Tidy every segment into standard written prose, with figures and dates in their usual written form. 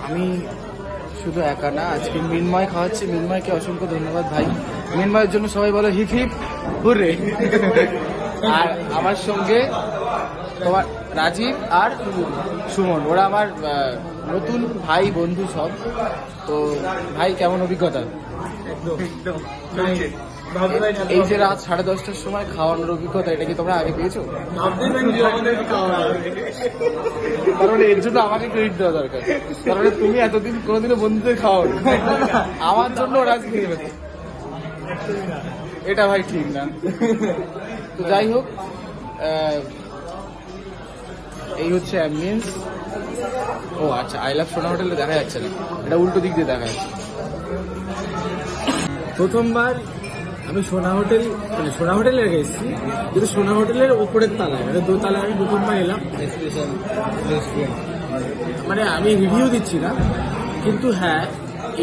আমি শুধু একা না, আজকে মিনময় খাওয়াচ্ছি। মিনময়কে অসংখ্য ধন্যবাদ ভাই। মিনময়ের জন্য সবাই বলো হিপ হিপ হুররে। আর আমার সঙ্গে তোমার রাজীব আর সুমন, ওরা আমার নতুন ভাই বন্ধু সব। তো ভাই কেমন অভিজ্ঞতা? এই যে রাত 10:30টার সময় খাওয়ানোর অভিজ্ঞতা, এটা কি তোমরা আগে পেয়েছো? কারণ এর জন্য আমাকে ক্রেডিট দেওয়া দরকার, কারণ তুমি এতদিন কোনোদিনও বন্ধুদের খাওয়াও, আমার জন্য ওরা খেয়ে গেছে। এটা ভাই ঠিক না। তো যাই হোক, এই হচ্ছে অ্যাম্বিয়েন্স। ও আচ্ছা, আই লাভ সোনা হোটেলে দেখা যাচ্ছে না, এটা উল্টো দিক দিয়ে দেখা যাচ্ছে। প্রথমবার আমি সোনা হোটেলে গেছি, কিন্তু সোনা হোটেলের উপরের তলায়, মানে দোতলায় আমি প্রথমবার এলাম। মানে আমি রিভিউ দিচ্ছি না, কিন্তু হ্যাঁ,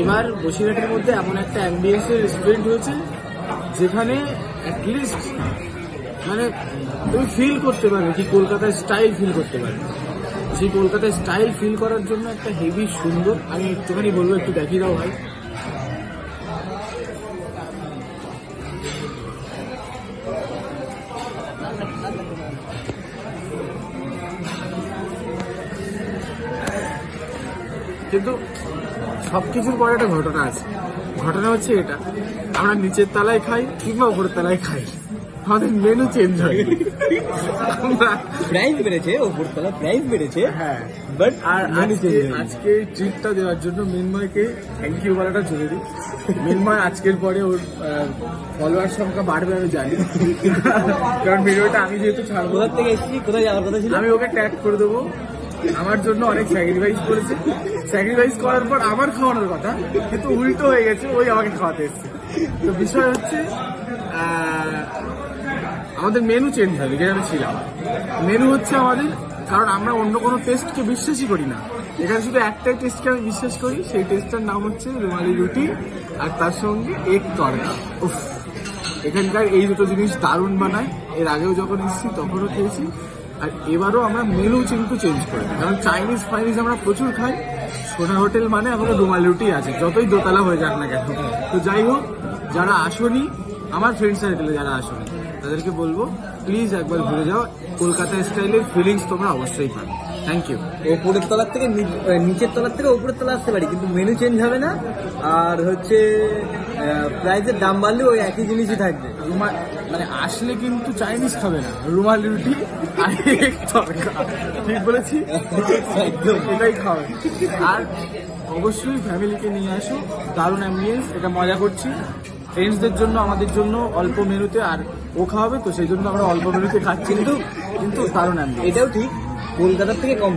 এবার বসিরহাটের মধ্যে এমন একটা অ্যাম্বিয়েন্সের রেস্টুরেন্ট হয়েছে যেখানে অ্যাটলিস্ট মানে তুমি ফিল করতে পারবে কি কলকাতার স্টাইল ফিল করতে পারবে। সেই কলকাতার স্টাইল ফিল করার জন্য একটা হেভি সুন্দর, আমি একটুখানি বলবো, একটু দেখিয়ে দাও ভাই। কিন্তু সবকিছুর পরে একটা ঘটনা আছে। ঘটনা হচ্ছে এটা, আমরা নিচের তলায় খাই কিংবা উপরের তলায় খাই, আমাদের মেনু চেঞ্জ হয়। প্রাইস বেড়েছে, উপরতলা প্রাইস বেড়েছে, হ্যাঁ, বাট আর আজকে ট্রিটটা দেওয়ার জন্য মিনময়কে থ্যাংক ইউ বলাটা জরুরি। মিনময় আজকের পরে ওর ফলোয়ার সংখ্যা বাড়বে আমি জানি, কারণ ভিডিওটা আমি যেহেতু ছাড়বো। কোথা থেকে এসেছি, কোথায় যাওয়ার কথা ছিল, আমি ওকে ট্যাগ করে দেবো। আমার জন্য অনেক স্যাক্রিফাইস করেছে, স্যাক্রিফাইস করার পর আমার খাওয়ানোর কথা, কিন্তু উল্টো হয়ে গেছে, ওই আমাকে খাওয়াতে এসছে। তো বিষয় হচ্ছে আমাদের মেনু চেঞ্জ হবে, যেটা আমি ছিলাম। মেনু হচ্ছে আমাদের, কারণ আমরা অন্য কোনো টেস্টকে বিশ্বাসই করি না, এখানে শুধু একটাই টেস্টকে আমি বিশ্বাস করি, সেই টেস্টটার নাম হচ্ছে রুমালি রুটি আর তার সঙ্গে এগ তড়কা। উফ, এখানকার এই দুটো জিনিস দারুণ বানায়। এর আগেও যখন এসেছি তখনও খেয়েছি, আর এবারও আমরা মেনু কিন্তু চেঞ্জ করি, কারণ চাইনিজ ফাইনিজ আমরা প্রচুর খাই। সোনা হোটেল মানে আমাদের রুমালি রুটি আছে, যতই দোতলা হয়ে যাক না কেন। তো যাই হোক, যারা আসনি, আমার ফ্রেন্ড সার্কেলে যারা আসনি, তাদেরকে বলবো প্লিজ একবার ঘুরে যাও, কলকাতা স্টাইলের ফিলিংস তোমরা অবশ্যই পাবে। Thank you. উপরের তলার থেকে নিচের তলার থেকে উপরের তলা আসতে পারি, কিন্তু মেনু চেঞ্জ হবে না। আর হচ্ছে প্রাইসের দাম বাড়লে ওই একই জিনিসই থাকবে। মানে আসলে কিন্তু চাইনিজ খাবে না, রুমালি রুটি আর এগ তড়কা, ঠিক বলেছি? এটাই খাবে। আর অবশ্যই ফ্যামিলিকে নিয়ে আসো, দারুণ অ্যাম্বিয়েন্স, এটা মজা করছি। ফ্রেন্ডসদের জন্য, আমাদের জন্য অল্প মেনুতে, আর ও খাওয়াবে তো সেই জন্য আমরা অল্প মেনুতে খাচ্ছি, কিন্তু দারুণ অ্যাম্বিয়েন্স। এটাও ঠিক, কলকাতার থেকে কম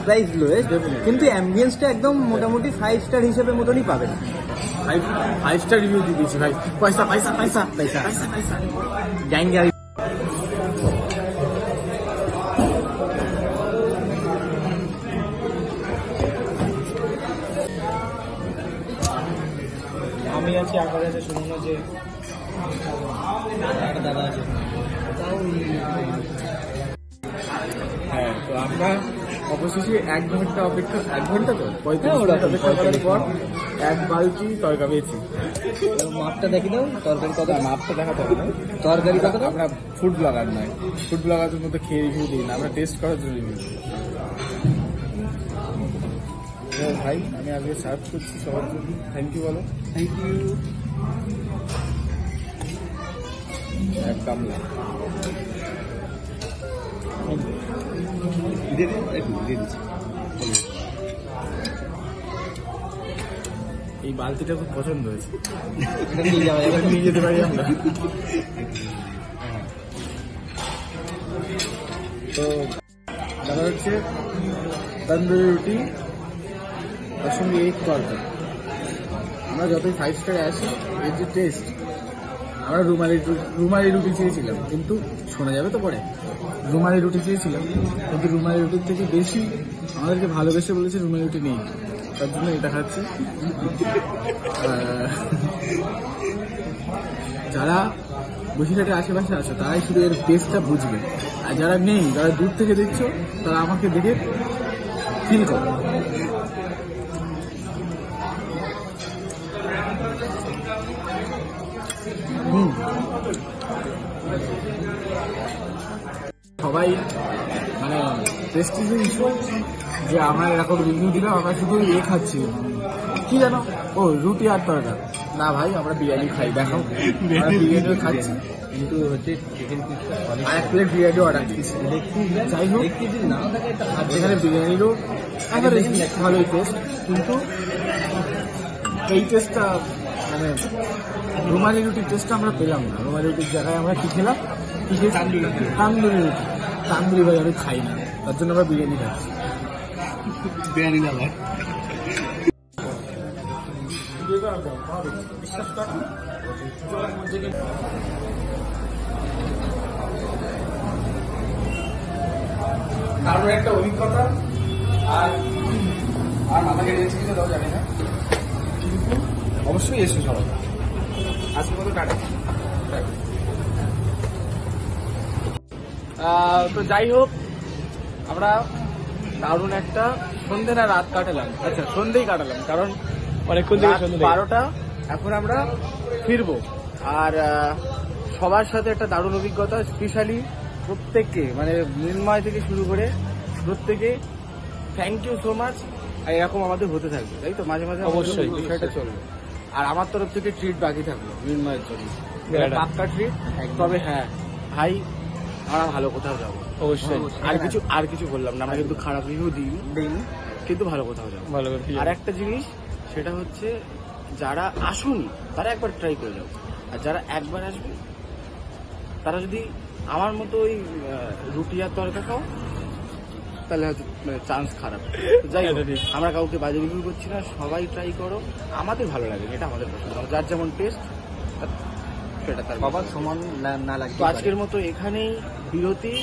প্রাইস লোয়েস্ট, কিন্তু অ্যাম্বিয়েন্সটা একদম মোটামুটি 5 স্টার হিসেবে মতনই পাবেন। 5 স্টার রিভিউ দিয়ে দিয়েছি ভাই। পয়সা পয়সা পয়সা পয়সা পয়সা গ্যাং। আমি আছি, আকার আছে, শুনুন যে দাদা আছে। হ্যাঁ, তো আমরা অবশেষে 1 ঘন্টা অপেক্ষা, 1 ঘন্টা তো 35 মিনিট অপেক্ষা করার পর 1 বালতি তরকা পেয়েছি। মাপটা দেখি দাও, তরকারি কত? মাপটা দেখাতে হবে না, তরকারি কত? আমরা ফুড ব্লগার নয়, ফুড ব্লগারদের মধ্যে খেয়ে রিভিউ দিই না, আমরা টেস্ট করার জন্য রিভিউ দিই। ভাই আমি আজকে সার্ভ করছি সবার জন্য, থ্যাংক ইউ বলো। Thank you. একদম এই বালতিটা খুব পছন্দ হয়েছে, নিয়ে যেতে পারি আমরা। তো দাদা হচ্ছে তন্দুরি রুটি, তার সঙ্গে এগ তরকা। আমরা যতই 5 স্টারে আসি, এর যে টেস্ট, আমরা রুমালি রুটি চেয়েছিলাম, কিন্তু শোনা যাবে তো পরে, রুমালি রুটি চেয়েছিলাম, কিন্তু রুমালি রুটির থেকে বেশি আমাদেরকে ভালোবেসে বলেছে রুমালি রুটি নেই। তার জন্য এটা খাচ্ছি। যারা বসিরহাটের আশেপাশে আছো তারাই শুধু এর টেস্টটা বুঝবে, আর যারা নেই, যারা দূর থেকে দেখছো, তারা আমাকে দেখে ফিল করো। সবাই মানে প্রেস্টিজ যে আমরা এরকম রিভিউ দিলাম, আমরা শুধু খাচ্ছি কি জানো, ও রুটি আর তরকা। না ভাই, আমরা বিরিয়ানি খাই, দেখো বিরিয়ানিও খাচ্ছি, কিন্তু হচ্ছে চিকেন পিসটা আর এক প্লেট বিরিয়ানি অর্ডার দিচ্ছি। যাই হোক, আর যেখানে বিরিয়ানিরও ভালোই টেস্ট, কিন্তু এই টেস্টটা মানে রুমালি রুটির টেস্টটা আমরা পেলাম না। রুমালি রুটির জায়গায় আমরা কি খেলাম, তান্দুরি রুটি। তান্দুরি ভাই আমি খাই না, তার জন্য আমরা বিরিয়ানি খাচ্ছি। বিরিয়ানি না ভাই, কারণ একটা অভিজ্ঞতা আর আমাকে রেঞ্জ কিনে দাও জানি না, কিন্তু অবশ্যই এসো সবাই। আজকের মতো টাটা। তো যাই হোক, আমরা দারুণ একটা সন্ধ্যে না রাত কাটালাম, আচ্ছা সন্ধ্যেই কাটালাম, কারণ অনেকক্ষণ থেকে সন্ধ্যে 12টা, এখন আমরা ফিরবো। আর সবার সাথে একটা দারুণ অভিজ্ঞতা, স্পেশালি প্রত্যেককে, মানে মৃন্ময় থেকে শুরু করে প্রত্যেকে থ্যাংক ইউ সো মাচ। আর এরকম আমাদের হতে থাকবে, তাই তো, মাঝে মাঝে অবশ্যই, বিষয়টা চলবে। আর আমার তরফ থেকে ট্রিট বাকি থাকলো মৃন্ময়ের জন্য, পাক্কা ট্রিট। তবে হ্যাঁ ভাই, আমরা ভালো কোথাও যাবো অবশ্যই। আর কিছু বললাম না, আমরা কিন্তু খারাপ রিভিউ দিই, কিন্তু ভালো কোথাও যাবো। ভালো করে আর একটা জিনিস, সেটা হচ্ছে যারা আসুনি তারা একবার ট্রাই করে যাও, আর যারা একবার আসবে তারা যদি আমার মতো ওই রুটি আর তরকা খাও, তাহলে হয়তো চান্স খারাপ। তো যাই হোক, আমরা কাউকে বাজে রিভিউ করছি না, সবাই ট্রাই করো, আমাদের ভালো লাগে, এটা আমাদের পছন্দ, যার যেমন টেস্ট সেটা তার সবার সমান না লাগে। তো আজকের মতো এখানেই বিরতি,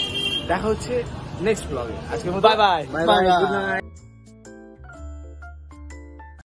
দেখা হচ্ছে নেক্সট ব্লগে। আজকের মতো bye bye. Bye bye, good night.